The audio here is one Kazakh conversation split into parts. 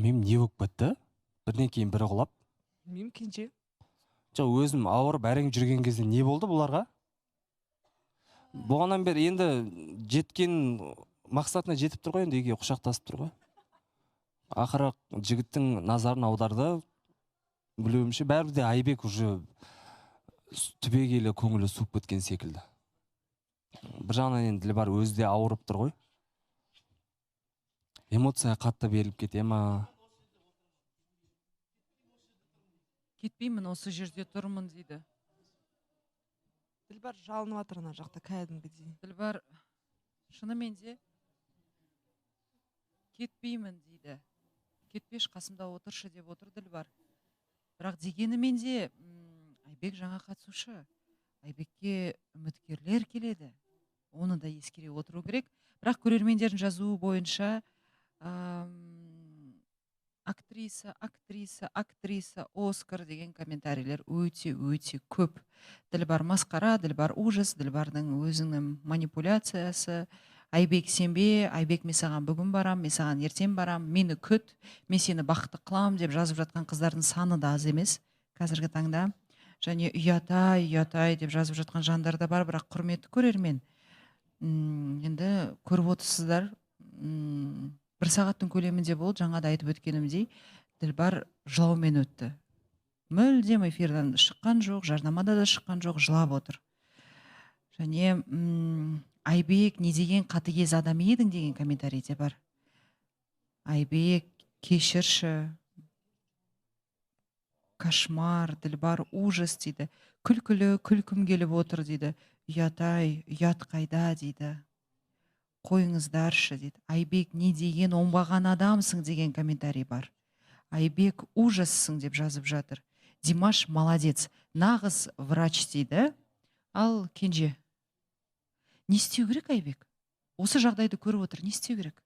Білмеймін, не болып кетті. Бірінен кейін бірі құлап. Білмеймін, кенже. Жоқ, өзім ауырып әрең жүрген кезде не болды бұларға? Бұғаннан бері енді жеткен мақсатына жетіп тұр ғой, енді үйге құшақтасып тұр ғой. Ақыры жігіттің назарын аударды. Білуімше бәрі де Айбек уже түбегейлі көңілі суып кеткен секілді. Бір жағынан енді Ділбар өзі де ауырып тұр ғой. Эмоция қатты беріліп кете ма? Кетпеймін, осы жерде тұрмын дейді. Ділбар жалынып жатыр ана жақта кәдімгідей. Ділбар шынымен де кетпеймін дейді. Кетпеш, қасымда отыршы деп отыр Ділбар. Бірақ дегенімен де Айбек жаңа қатысушы. Айбекке үміткерлер келеді. Оны да ескере отыру керек. Бірақ көрермендердің жазуы бойынша актриса, Оскар деген комментарийлер өте көп. Ділбар масқара, Ділбар ужас, Ділбардың өзінің манипуляциясы. Айбек сенбе, Айбек мен саған бүгін барам, мен саған ертең барам, мені күт, мен сені бақытты қылам деп жазып жатқан қыздардың саны да аз емес қазіргі таңда. Және ұятай деп жазып жатқан жандар да бар, бірақ құрметті көрермен. Енді көріп отырсыздар, бір сағаттың көлемінде болды, жаңа да айтып өткенімдей, Ділбар жылаумен өтті. Мүлдем эфирден шыққан жоқ, жарнамада да шыққан жоқ, жылап отыр. Және Айбек не деген қатыгез адам едің деген комментарий де бар. Айбек кешірші, кошмар, Ділбар ужас дейді. Күлкім келіп отыр дейді. Ұятай, ұят қайда дейді. Қойыңыздаршы дейді. Айбек не деген оңбаған адамсың деген комментарий бар. Айбек ужассың деп жазып жатыр. Димаш молодец, нағыз врач дейді. Ал Кенже, не істеу керек Айбек? Осы жағдайды көріп отыр, не істеу керек?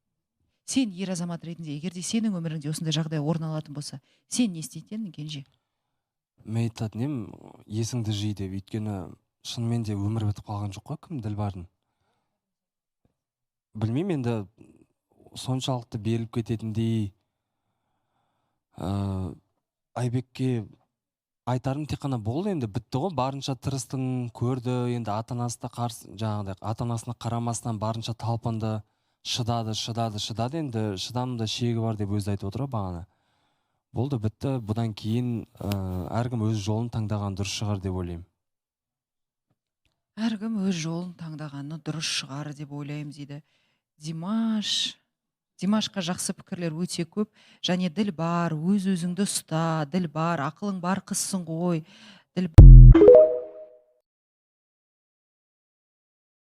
Сен ер азамат ретінде, егерде сенің өміріңде осындай жағдай орын алатын болса, сен не істейтін Кенже? Мен айтатын едім, есіңді жи деп, өйткені шынымен де өмір бітіп қалған жоқ қой кім Ділбардың. Білмеймін, енді соншалықты беріліп кететіндей Айбекке айтарым тек қана болды, енді бітті ғой, барынша тырыстың, көрді, енді ата-анасына қарамастан барынша талпынды, шыдады, енді шыдамында шегі бар деп өзі айтып отыр бағана. Болды, бітті, бұдан кейін әркім өз жолын таңдаған дұрыс шығар деп ойлаймын. Әркім өз жолын таңдағаны дұрыс шығар деп ойлаймын дейді. Димашқа жақсы пікірлер өте көп. Және Ділбар, өз-өзіңді ұста, Ділбар, ақылың бар қызсың ғой.